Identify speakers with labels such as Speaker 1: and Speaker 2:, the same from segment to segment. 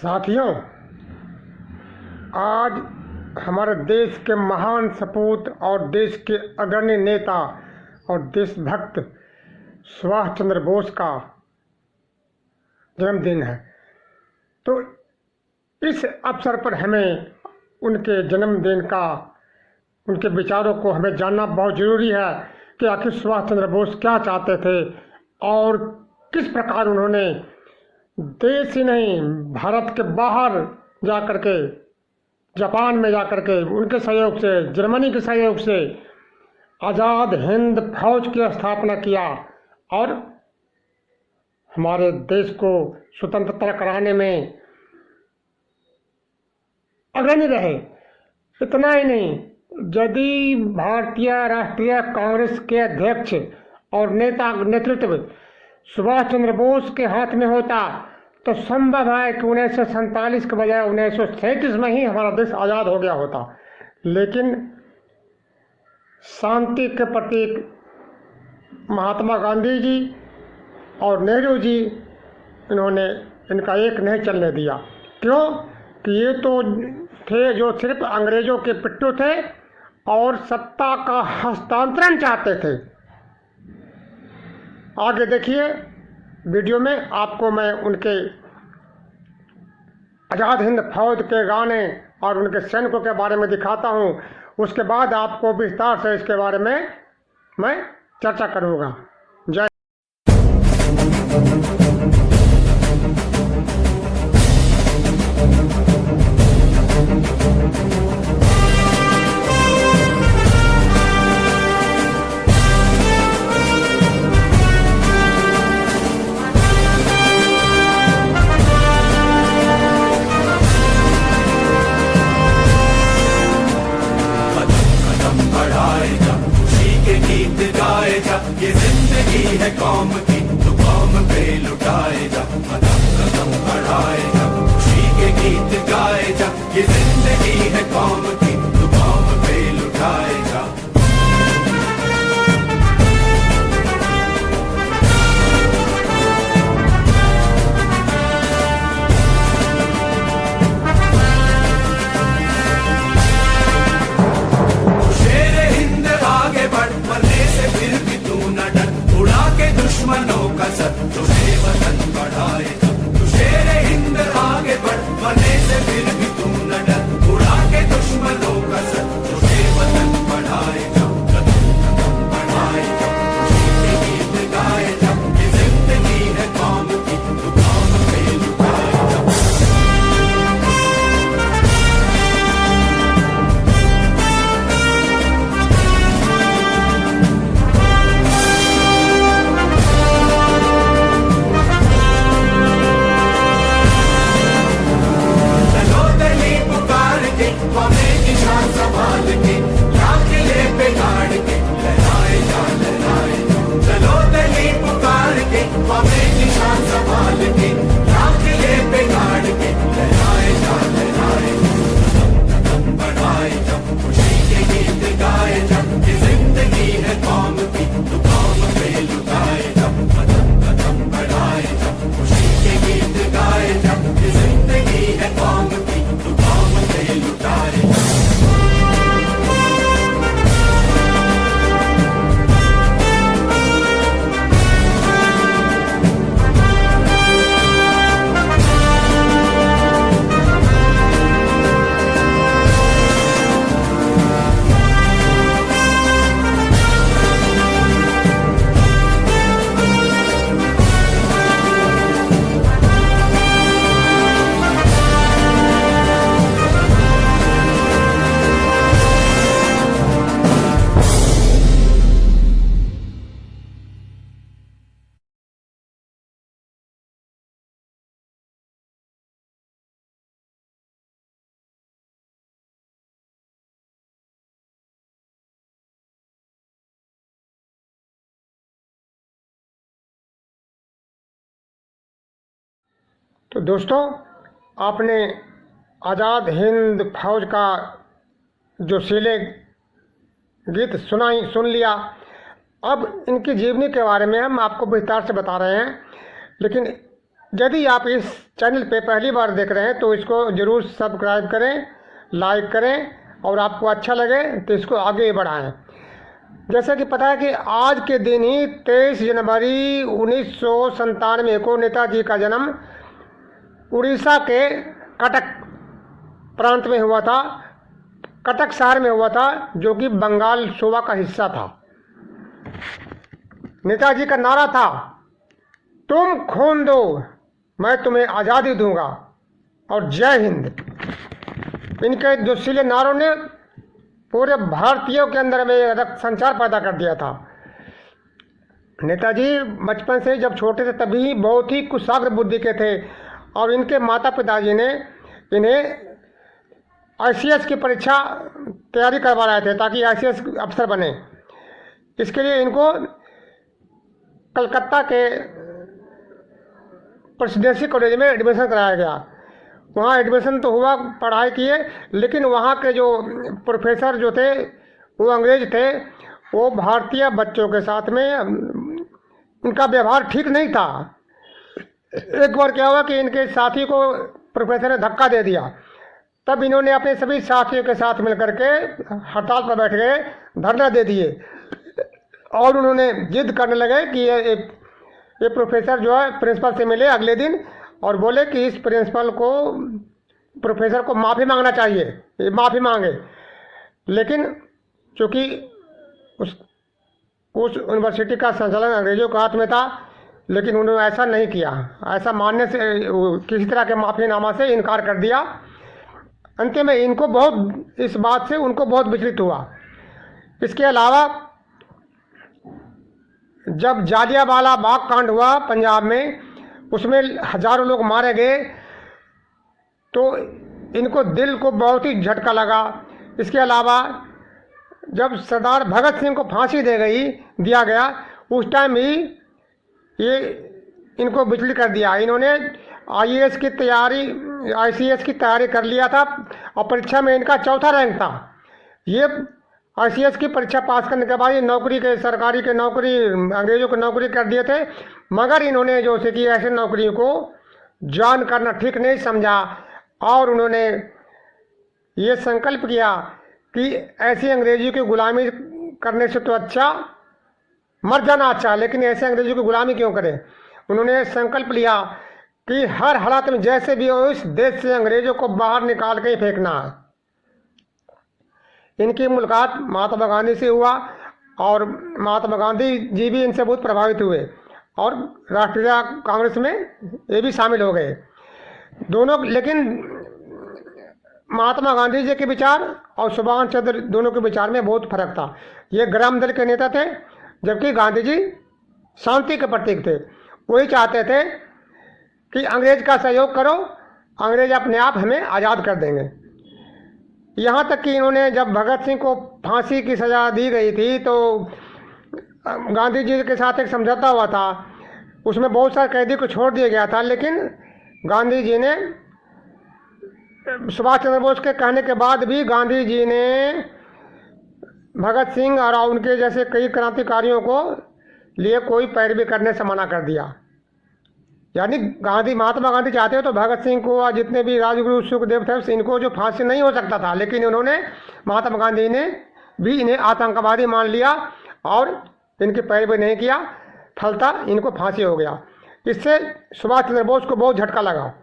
Speaker 1: साथियों, आज हमारे देश के महान सपूत और देश के अग्रणी नेता और देशभक्त सुभाष चंद्र बोस का जन्मदिन है। तो इस अवसर पर हमें उनके जन्मदिन का, उनके विचारों को हमें जानना बहुत ज़रूरी है कि आखिर सुभाष चंद्र बोस क्या चाहते थे और किस प्रकार उन्होंने देश ही नहीं भारत के बाहर जाकर के, जापान में जाकर के उनके सहयोग से, जर्मनी के सहयोग से आज़ाद हिंद फौज की स्थापना किया और हमारे देश को स्वतंत्रता कराने में अग्रणी रहे। इतना ही नहीं, यदि भारतीय राष्ट्रीय कांग्रेस के अध्यक्ष और नेतृत्व सुभाष चंद्र बोस के हाथ में होता तो संभव है कि 1947 के बजाय 1937 में ही हमारा देश आज़ाद हो गया होता। लेकिन शांति के प्रतीक महात्मा गांधी जी और नेहरू जी, इन्होंने इनका एक नहीं चलने दिया। क्यों कि ये तो थे जो सिर्फ अंग्रेजों के पिट्ठू थे और सत्ता का हस्तांतरण चाहते थे। आगे देखिए वीडियो में, आपको मैं उनके आज़ाद हिंद फौज के गाने और उनके सैनिकों के बारे में दिखाता हूँ। उसके बाद आपको विस्तार से इसके बारे में मैं चर्चा करूँगा। जय
Speaker 2: ये जिंदगी है कौम की, तो कौम पे लुटाए जा, कदम कदम बढ़ाए जा, खुशी के गीत गाए जा। ये जिंदगी है कौम की, तो कौम पे लुटाए जा। शेरे हिंद आगे बढ़, मरने से फिर भी तू न डर, उड़ा के दुश्मनों का सर, तुझे वतन बढ़ाए जा। तू शेरे हिंद आगे बढ़, मरने से फिर भी तू न डर, उड़ा के दुश्मनों का सर, तुझे वतन बढ़ाए जा। कदम कदम बढ़ाए जा, खुशी के गीत गाए जा। ये जिंदगी है कौम की, तू कौम पे लुटाए जा। संभाल के लाखिले पे गाड़ के लहराए जा, लहराए जा। चलो दिली पुकार के हमें निशान संभाल के लाखिले पे गाड़ के लहराए जा, लहराए जा। कदम बढ़ाए जा, खुशी के गीत गाए जा। ये जिंदगी है कौम की, तो कौम पे लुटाए जा। कदम कदम बढ़ाए जा, खुशी के गीत गाए जा। ये जिंदगी है कौम की, तो कौम पे लुटाए जा।
Speaker 1: तो दोस्तों, आपने आज़ाद हिंद फौज का जो शीले गीत सुन लिया। अब इनकी जीवनी के बारे में हम आपको विस्तार से बता रहे हैं। लेकिन यदि आप इस चैनल पे पहली बार देख रहे हैं तो इसको ज़रूर सब्सक्राइब करें, लाइक करें और आपको अच्छा लगे तो इसको आगे बढ़ाएं। जैसे कि पता है कि आज के दिन ही 23 जनवरी 1997 को नेताजी का जन्म उड़ीसा के कटक प्रांत में हुआ था, कटक शहर में हुआ था, जो कि बंगाल सूबा का हिस्सा था। नेताजी का नारा था, तुम खून दो मैं तुम्हें आज़ादी दूंगा और जय हिंद। इनके जोशीले नारों ने पूरे भारतीयों के अंदर में रक्त संचार पैदा कर दिया था। नेताजी बचपन से जब छोटे थे तभी बहुत ही कुशाग्र बुद्धि के थे और इनके माता पिताजी ने इन्हें ICS की परीक्षा तैयारी करवा रहे थे ताकि ICS अफसर बने। इसके लिए इनको कलकत्ता के प्रेसिडेंसी कॉलेज में एडमिशन कराया गया। वहाँ एडमिशन तो हुआ, पढ़ाई किए, लेकिन वहाँ के जो प्रोफेसर जो थे वो अंग्रेज थे। वो भारतीय बच्चों के साथ में उनका व्यवहार ठीक नहीं था। एक बार क्या हुआ कि इनके साथी को प्रोफेसर ने धक्का दे दिया। तब इन्होंने अपने सभी साथियों के साथ मिलकर के हड़ताल पर बैठ गए, धरना दे दिए और उन्होंने जिद करने लगे कि ये प्रोफेसर जो है प्रिंसिपल से मिले अगले दिन और बोले कि इस प्रोफेसर को माफ़ी मांगना चाहिए, ये माफ़ी मांगे। लेकिन चूँकि उस यूनिवर्सिटी का संचालन अंग्रेजों के हाथ में था, लेकिन उन्होंने ऐसा नहीं किया। ऐसा मानने से किसी तरह के माफ़ीनामा से इनकार कर दिया। अंत में इनको बहुत इस बात से उनको बहुत विचलित हुआ। इसके अलावा जब जालियांवाला बाग कांड हुआ पंजाब में, उसमें हजारों लोग मारे गए तो इनको दिल को बहुत ही झटका लगा। इसके अलावा जब सरदार भगत सिंह को फांसी दिया गया उस टाइम ही ये इनको विचलित कर दिया। इन्होंने ICS की तैयारी कर लिया था और परीक्षा में इनका चौथा रैंक था। ये ICS की परीक्षा पास करने के बाद ये सरकारी के नौकरी अंग्रेजों को नौकरी कर दिए थे, मगर इन्होंने जो से कि ऐसे नौकरियों को ज्वाइन करना ठीक नहीं समझा और उन्होंने ये संकल्प किया कि ऐसी अंग्रेजों की गुलामी करने से तो अच्छा मर जाना अच्छा, लेकिन ऐसे अंग्रेजों की गुलामी क्यों करें। उन्होंने संकल्प लिया कि हर हालात में जैसे भी हो इस देश से अंग्रेजों को बाहर निकाल के ही फेंकना है। इनकी मुलाकात महात्मा गांधी से हुआ और महात्मा गांधी जी भी इनसे बहुत प्रभावित हुए और राष्ट्रीय कांग्रेस में ये भी शामिल हो गए दोनों। लेकिन महात्मा गांधी जी के विचार और सुभाष चंद्र दोनों के विचार में बहुत फर्क था। ये ग्राम दल के नेता थे, जबकि गांधी जी शांति के प्रतीक थे। वही चाहते थे कि अंग्रेज का सहयोग करो, अंग्रेज अपने आप हमें आज़ाद कर देंगे। यहाँ तक कि इन्होंने जब भगत सिंह को फांसी की सज़ा दी गई थी तो गांधी जी के साथ एक समझौता हुआ था, उसमें बहुत सारे कैदी को छोड़ दिया गया था। लेकिन गांधी जी ने सुभाष चंद्र बोस के कहने के बाद भी गांधी जी ने भगत सिंह और उनके जैसे कई क्रांतिकारियों को लिए कोई पैरवी करने से मना कर दिया। यानी महात्मा गांधी चाहते हो तो भगत सिंह को और जितने भी राजगुरु सुखदेव थे इनको जो फांसी नहीं हो सकता था, लेकिन उन्होंने महात्मा गांधी ने भी इन्हें आतंकवादी मान लिया और इनकी पैरवी नहीं किया, फलता इनको फांसी हो गया। इससे सुभाष चंद्र बोस को बहुत झटका लगा।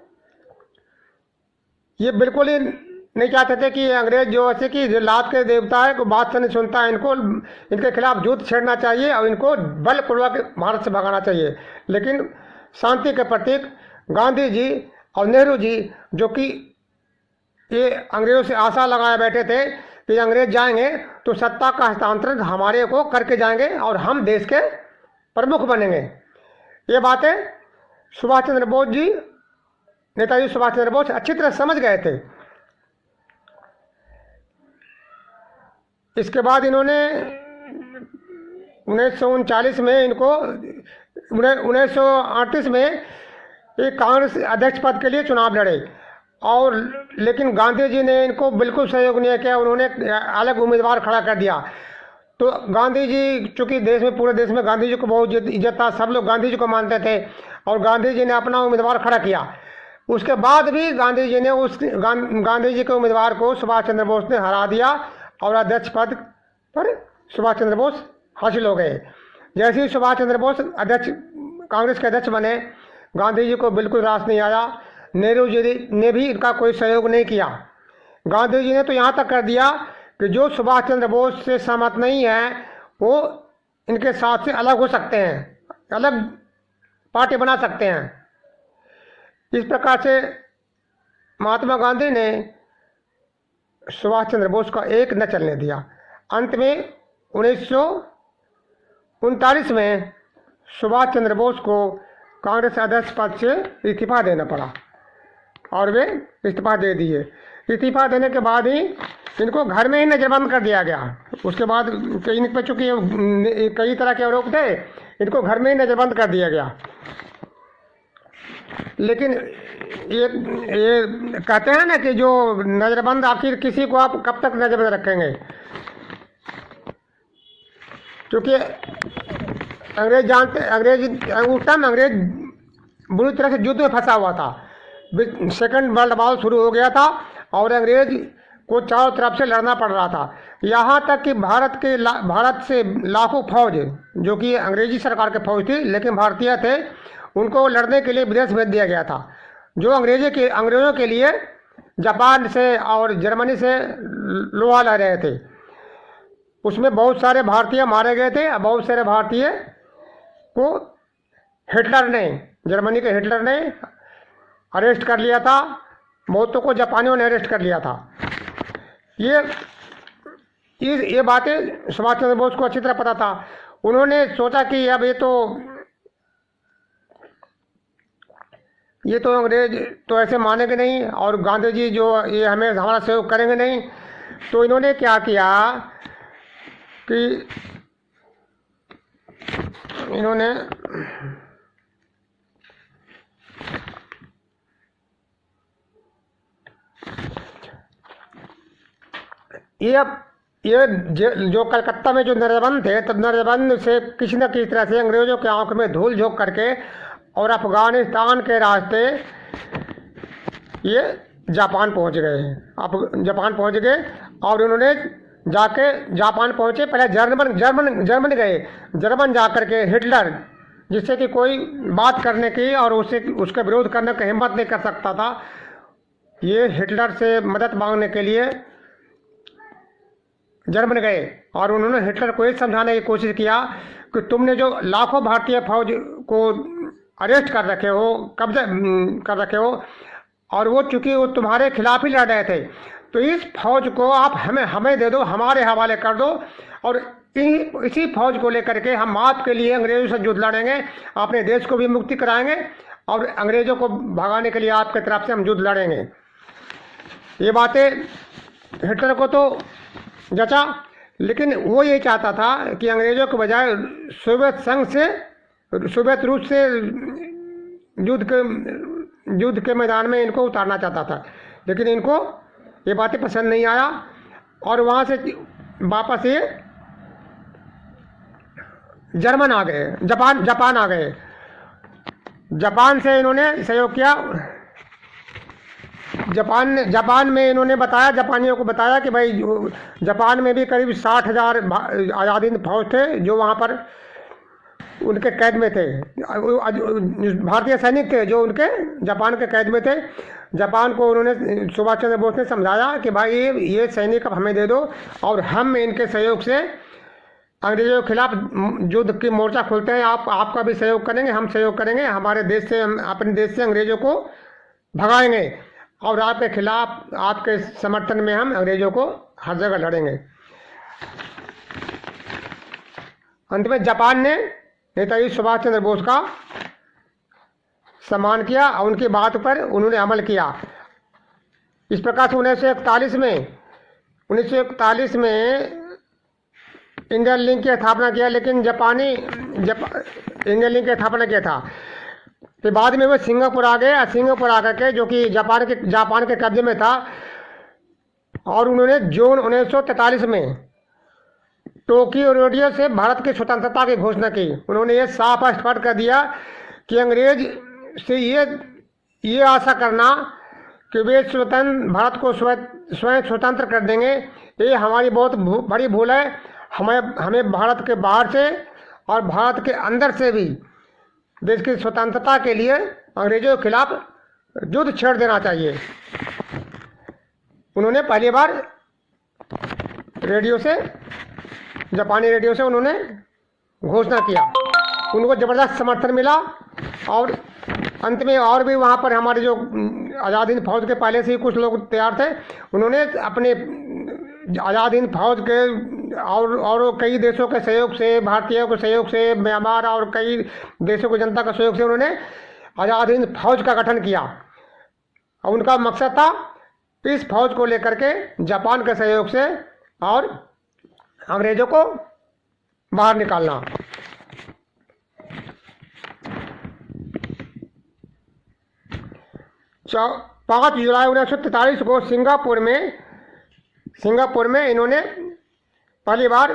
Speaker 1: ये बिल्कुल ही नहीं चाहते थे कि अंग्रेज जो ऐसे कि जो लात के देवता है को बात से नहीं सुनता है, इनके खिलाफ युद्ध छेड़ना चाहिए और इनको बलपूर्वक भारत से भगाना चाहिए। लेकिन शांति के प्रतीक गांधी जी और नेहरू जी, जो कि ये अंग्रेजों से आशा लगाए बैठे थे कि अंग्रेज जाएंगे तो सत्ता का हस्तांतरण हमारे को करके जाएंगे और हम देश के प्रमुख बनेंगे, ये बातें सुभाष चंद्र बोस जी, नेताजी सुभाष चंद्र बोस अच्छी तरह समझ गए थे। इसके बाद इन्होंने 1939 में 1938 में एक कांग्रेस अध्यक्ष पद के लिए चुनाव लड़े और लेकिन गांधी जी ने इनको बिल्कुल सहयोग नहीं किया। उन्होंने अलग उम्मीदवार खड़ा कर दिया। तो गांधी जी, चूंकि देश में, पूरे देश में गांधी जी को बहुत इज्जत था, सब लोग गांधी जी को मानते थे और गांधी जी ने अपना उम्मीदवार खड़ा किया। उसके बाद भी गांधी जी ने गांधी जी के उम्मीदवार को सुभाष चंद्र बोस ने हरा दिया और अध्यक्ष पद पर सुभाष चंद्र बोस हासिल हो गए। जैसे ही सुभाष चंद्र बोस कांग्रेस के अध्यक्ष बने, गांधी जी को बिल्कुल रास नहीं आया। नेहरू जी ने भी इनका कोई सहयोग नहीं किया। गांधी जी ने तो यहाँ तक कर दिया कि जो सुभाष चंद्र बोस से सहमत नहीं है वो इनके साथ से अलग हो सकते हैं, अलग पार्टी बना सकते हैं। इस प्रकार से महात्मा गांधी ने सुभाष चंद्र बोस का एक न चलने दिया। अंत में 1939 में सुभाष चंद्र बोस को कांग्रेस अध्यक्ष पद से इस्तीफा देना पड़ा और वे इस्तीफा दे दिए। इस्तीफा देने के बाद ही इनको घर में ही नजरबंद कर दिया गया। उसके बाद इन पर चूँकि कई तरह के आरोप थे, इनको घर में ही नजरबंद कर दिया गया। लेकिन ये कहते हैं ना कि जो नजरबंद, आखिर किसी को आप कब तक नजरबंद रखेंगे, क्योंकि अंग्रेज उस टाइम अंग्रेज बुरी तरह से युद्ध में फंसा हुआ था। सेकंड वर्ल्ड वॉर शुरू हो गया था और अंग्रेज को चारों तरफ से लड़ना पड़ रहा था। यहाँ तक कि भारत से लाखों फौज, जो कि अंग्रेजी सरकार के फौज थी लेकिन भारतीय थे, उनको लड़ने के लिए विदेश भेज दिया गया था। जो अंग्रेज़ों के लिए जापान से और जर्मनी से लोहा ला रहे थे। उसमें बहुत सारे भारतीय मारे गए थे। बहुत सारे भारतीय को जर्मनी के हिटलर ने अरेस्ट कर लिया था। बहुतों को जापानियों ने अरेस्ट कर लिया था। ये बातें सुभाष चंद्र बोस को अच्छी तरह पता था। उन्होंने सोचा कि अब ये तो अंग्रेज तो ऐसे मानेंगे नहीं और गांधी जी जो ये हमारा सहयोग करेंगे नहीं। तो इन्होंने क्या किया कि इन्होंने ये जो कलकत्ता में जो नजरबंद थे, तब नजरबंद से किसी न किसी तरह से अंग्रेजों के आंख में धूल झोंक करके और अफगानिस्तान के रास्ते ये जापान पहुंच गए। और उन्होंने जाके जापान पहुंचे। पहले जर्मन गए। जर्मन जा कर के हिटलर, जिससे कि कोई बात करने की और उसका विरोध करने की हिम्मत नहीं कर सकता था, ये हिटलर से मदद मांगने के लिए जर्मन गए और उन्होंने हिटलर को ये समझाने की कोशिश किया कि तुमने जो लाखों भारतीय फौज को अरेस्ट कर रखे हो, कब्जा कर रखे हो, और वो चूँकि वो तुम्हारे खिलाफ ही लड़ रहे थे, तो इस फौज को आप हमें दे दो, हमारे हवाले कर दो और इसी फौज को लेकर के हम आपके लिए अंग्रेज़ों से युद्ध लड़ेंगे, अपने देश को भी मुक्ति कराएंगे और अंग्रेज़ों को भगाने के लिए आपके तरफ से हम युद्ध लड़ेंगे। ये बातें हिटलर को तो जचा, लेकिन वो ये चाहता था कि अंग्रेज़ों के बजाय सोवियत रूस से युद्ध के मैदान में इनको उतारना चाहता था। लेकिन इनको ये बातें पसंद नहीं आया और वहाँ से वापस ये जापान आ गए। जापान से इन्होंने सहयोग किया। जापान में इन्होंने जापानियों को बताया कि भाई जापान में भी करीब 60,000 आज़ादी फौज थे जो वहाँ पर उनके कैद में थे। भारतीय सैनिक थे जो उनके जापान के कैद में थे। जापान को उन्होंने सुभाष चंद्र बोस ने समझाया कि भाई ये सैनिक अब हमें दे दो और हम इनके सहयोग से अंग्रेज़ों के खिलाफ युद्ध की मोर्चा खोलते हैं। आपका भी सहयोग करेंगे, हम सहयोग करेंगे, हमारे देश से, अपने देश से अंग्रेज़ों को भगाएंगे और आपके खिलाफ, आपके समर्थन में हम अंग्रेज़ों को हर जगह लड़ेंगे। अंत में जापान ने नेताजी सुभाष चंद्र बोस का सम्मान किया और उनकी बात पर उन्होंने अमल किया। इस प्रकार से 1941 में इंडियन लीग की स्थापना किया, लेकिन इंडियन लीग की स्थापना किया था। फिर बाद में वो सिंगापुर आ गए। सिंगापुर आकर के, जो कि जापान के कब्जे में था, और उन्होंने जून 1943 में टोक्यो रेडियो से भारत की स्वतंत्रता की घोषणा की। उन्होंने ये साफ स्पष्ट कर दिया कि अंग्रेज से ये आशा करना कि वे भारत को स्वयं स्वतंत्र कर देंगे, ये हमारी बहुत बड़ी भूल है। हमें भारत के बाहर से और भारत के अंदर से भी देश की स्वतंत्रता के लिए अंग्रेजों के खिलाफ युद्ध छेड़ देना चाहिए। उन्होंने पहली बार जापानी रेडियो से उन्होंने घोषणा किया। उनको ज़बरदस्त समर्थन मिला और अंत में और भी वहाँ पर हमारे जो आज़ाद हिंद फौज के पहले से ही कुछ लोग तैयार थे, उन्होंने अपने आज़ाद हिंद फौज के और कई देशों के सहयोग से, भारतीयों के सहयोग से, म्यांमार और कई देशों की जनता के सहयोग से उन्होंने आज़ाद हिंद फौज का गठन किया। और उनका मकसद था इस फौज को लेकर के जापान के सहयोग से और अंग्रेजों को बाहर निकालना। 5 जुलाई 1943 को सिंगापुर में इन्होंने पहली बार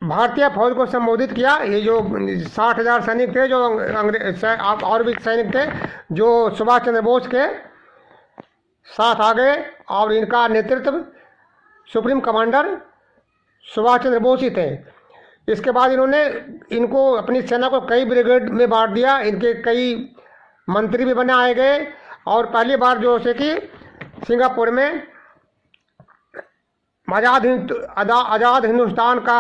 Speaker 1: भारतीय फौज को संबोधित किया। ये जो 60,000 सैनिक थे, जो अंग्रेज और भी सैनिक थे, जो सुभाष चंद्र बोस के साथ आ गए और इनका नेतृत्व सुप्रीम कमांडर सुभाष चंद्र बोस ही थे। इसके बाद इनको अपनी सेना को कई ब्रिगेड में बांट दिया। इनके कई मंत्री भी बनाए गए और पहली बार जो है कि सिंगापुर में आज़ाद हिंदुस्तान का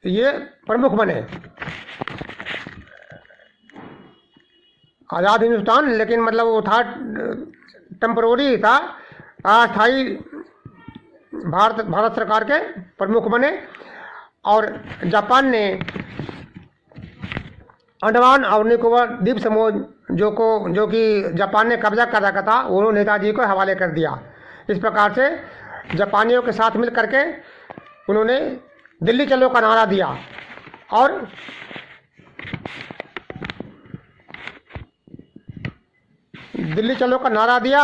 Speaker 1: ये प्रमुख बने। आज़ाद हिंदुस्तान, लेकिन मतलब वो था टेम्पररी था, अस्थायी भारत सरकार के प्रमुख बने। और जापान ने अंडमान और निकोबार द्वीप समूह जो कि जापान ने कब्जा कर रखा था, वो नेताजी को हवाले कर दिया। इस प्रकार से जापानियों के साथ मिल करके उन्होंने दिल्ली चलो का नारा दिया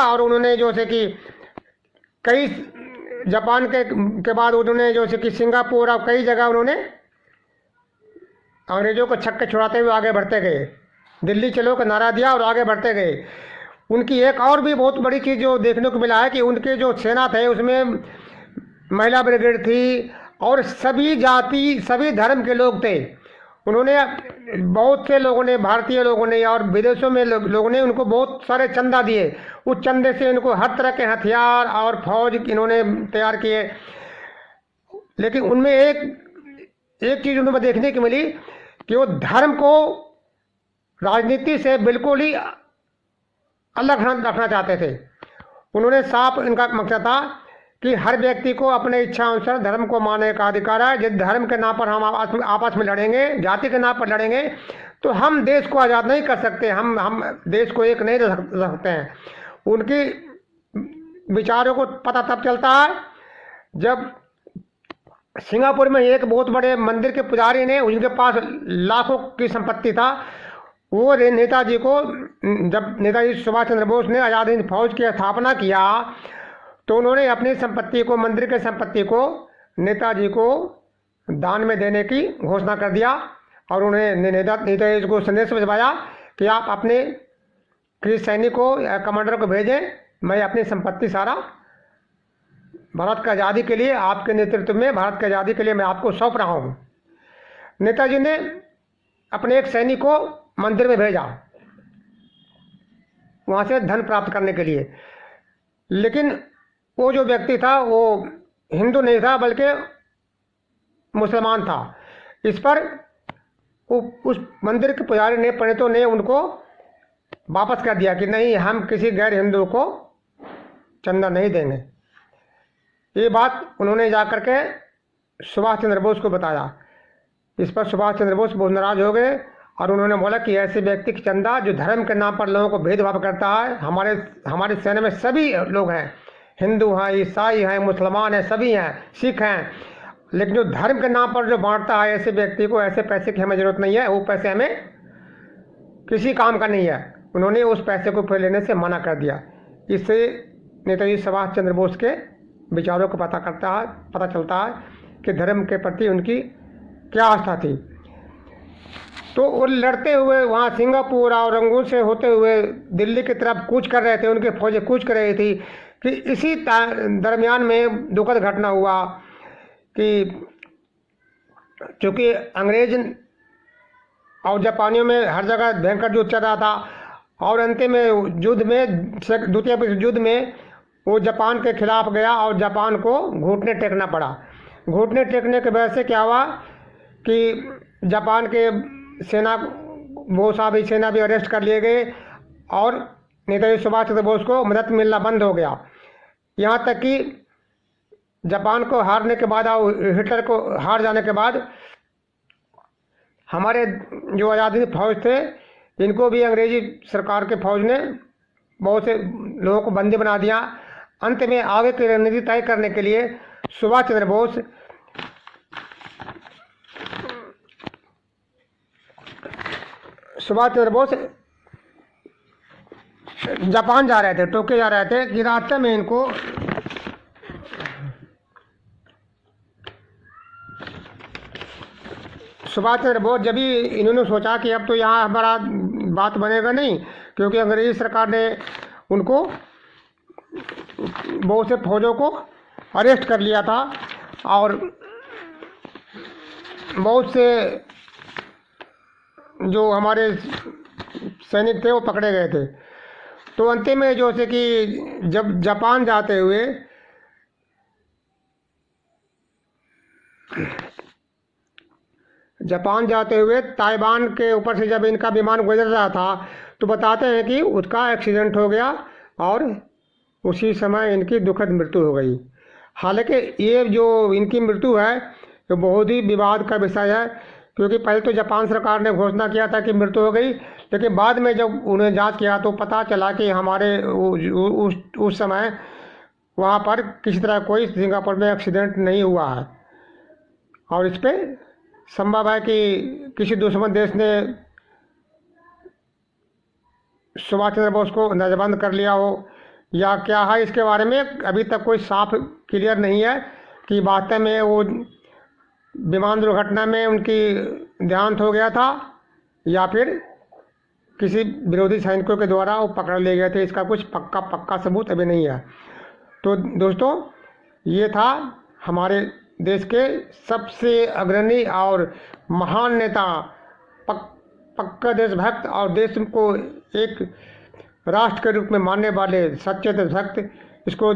Speaker 1: और उन्होंने जो से कि कई जापान के बाद उन्होंने जो से कि सिंगापुर और कई जगह उन्होंने अंग्रेजों को छक्के छुड़ाते हुए आगे बढ़ते गए। दिल्ली चलो का नारा दिया और आगे बढ़ते गए। उनकी एक और भी बहुत बड़ी चीज़ जो देखने को मिला है कि उनके जो सेना थे उसमें महिला ब्रिगेड थी और सभी जाति सभी धर्म के लोग थे। उन्होंने बहुत से लोगों ने, भारतीय लोगों ने और विदेशों में लोगों ने उनको बहुत सारे चंदा दिए। उस चंदे से इनको हर तरह के हथियार और फौज इन्होंने तैयार किए। लेकिन उनमें एक चीज़ उन्हें देखने की मिली कि वो धर्म को राजनीति से बिल्कुल ही अलग रखना चाहते थे। उन्होंने साफ इनका मकसद था कि हर व्यक्ति को अपने इच्छा अनुसार धर्म को मानने का अधिकार है। जिस धर्म के नाम पर हम आपस में लड़ेंगे, जाति के नाम पर लड़ेंगे, तो हम देश को आज़ाद नहीं कर सकते, हम देश को एक नहीं रख सकते हैं। उनकी विचारों को पता तब चलता है जब सिंगापुर में एक बहुत बड़े मंदिर के पुजारी ने, उनके पास लाखों की संपत्ति था, वो नेताजी को, जब नेताजी सुभाष चंद्र बोस ने आज़ाद हिंद फौज की स्थापना किया तो उन्होंने अपनी संपत्ति को, मंदिर की संपत्ति को नेताजी को दान में देने की घोषणा कर दिया। और उन्हें नेताजी को संदेश भिजवाया कि आप अपने किसी सैनिक को या कमांडर को भेजें, मैं अपनी संपत्ति सारा भारत की आज़ादी के लिए, आपके नेतृत्व में भारत की आज़ादी के लिए मैं आपको सौंप रहा हूँ। नेताजी ने अपने एक सैनिक को मंदिर में भेजा वहाँ से धन प्राप्त करने के लिए। लेकिन वो जो व्यक्ति था वो हिंदू नहीं था बल्कि मुसलमान था। इस पर उस मंदिर के पुजारी ने, पंडितों ने उनको वापस कर दिया कि नहीं, हम किसी गैर हिंदू को चंदा नहीं देंगे। ये बात उन्होंने जाकर के सुभाष चंद्र बोस को बताया। इस पर सुभाष चंद्र बोस बहुत नाराज हो गए और उन्होंने बोला कि ऐसे व्यक्ति की चंदा जो धर्म के नाम पर लोगों को भेदभाव करता है, हमारे सेना में सभी लोग हैं, हिंदू हैं, ईसाई हैं, मुसलमान हैं, सभी हैं, सिख हैं, लेकिन जो धर्म के नाम पर जो बांटता है ऐसे व्यक्ति को, ऐसे पैसे की हमें ज़रूरत नहीं है, वो पैसे हमें किसी काम का नहीं है। उन्होंने उस पैसे को फिर लेने से मना कर दिया। इससे नेताजी सुभाष चंद्र बोस के विचारों को पता चलता है कि धर्म के प्रति उनकी क्या आस्था थी। तो वो लड़ते हुए वहाँ सिंगापुर और रंगून से होते हुए दिल्ली की तरफ कूच कर रहे थे, उनकी फौजें कूच कर रही थी कि इसी दरमियान में दुखद घटना हुआ कि चूँकि अंग्रेज और जापानियों में हर जगह भयंकर युद्ध चल रहा था और अंतिम में युद्ध में, द्वितीय विश्व युद्ध में वो जापान के खिलाफ गया और जापान को घुटने टेकना पड़ा। घुटने टेकने की वजह से क्या हुआ कि जापान के बहुत सारी सेना भी अरेस्ट कर लिए गए और नेताजी सुभाष चंद्र बोस को मदद मिलना बंद हो गया। यहाँ तक कि जापान को हारने के बाद और हिटलर को हार जाने के बाद हमारे जो आज़ादी फौज थे इनको भी अंग्रेजी सरकार के फौज ने बहुत से लोगों को बंदी बना दिया। अंत में आगे की रणनीति तय करने के लिए सुभाष चंद्र बोस जापान जा रहे थे, टोक्यो जा रहे थे कि रास्ते में इनको सुभाष चंद्र बोस जब भी इन्होंने सोचा कि अब तो यहाँ हमारा बात बनेगा नहीं, क्योंकि अंग्रेजी सरकार ने उनको बहुत से फौजों को अरेस्ट कर लिया था और बहुत से जो हमारे सैनिक थे वो पकड़े गए थे। तो अंतिम में जो से कि जब जापान जाते हुए ताइवान के ऊपर से जब इनका विमान गुजर रहा था तो बताते हैं कि उसका एक्सीडेंट हो गया और उसी समय इनकी दुखद मृत्यु हो गई। हालांकि ये जो इनकी मृत्यु है तो बहुत ही विवाद का विषय है, क्योंकि पहले तो जापान सरकार ने घोषणा किया था कि मृत्यु हो गई, लेकिन बाद में जब उन्हें जांच किया तो पता चला कि हमारे उस समय वहाँ पर किसी तरह कोई सिंगापुर में एक्सीडेंट नहीं हुआ है। और इस पर संभव है कि किसी दुश्मन देश ने सुभाष चंद्र बोस को नजरबंद कर लिया हो या क्या है, इसके बारे में अभी तक कोई साफ क्लियर नहीं है कि वास्तव में वो विमान दुर्घटना में उनकी देहांत हो गया था या फिर किसी विरोधी सैनिकों के द्वारा वो पकड़ लिए गए थे। इसका कुछ पक्का सबूत अभी नहीं है। तो दोस्तों, ये था हमारे देश के सबसे अग्रणी और महान नेता, पक्का देशभक्त और देश को एक राष्ट्र के रूप में मानने वाले सच्चे देशभक्त, इसको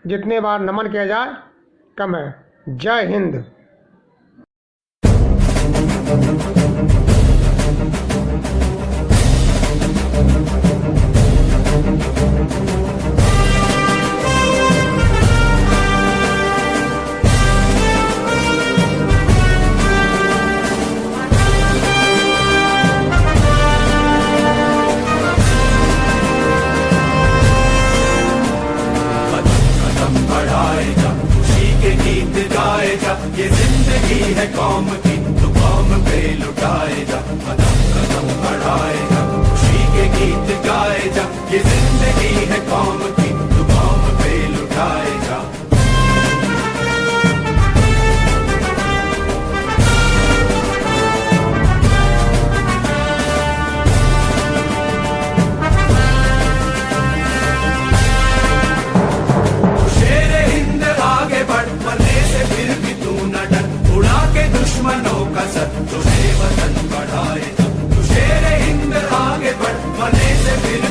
Speaker 1: जितने बार नमन किया जाए कम है। जय हिंद।
Speaker 2: ये जिंदगी है कौम की, तो कौम पे लुटाए जा, कदम कदम बढ़ाए जा, खुशी के गीत गाए जा। ये जिंदगी है कौम की, तो कौम पे लुटाए जा। शेरे हिंद आगे बढ़, मरने से फिर भी तू न डर, उड़ा के दुश्मनों का सर, तुझे वतन बढ़ाए जा। तू शेरे हिंद आगे बढ़, मरने से फिर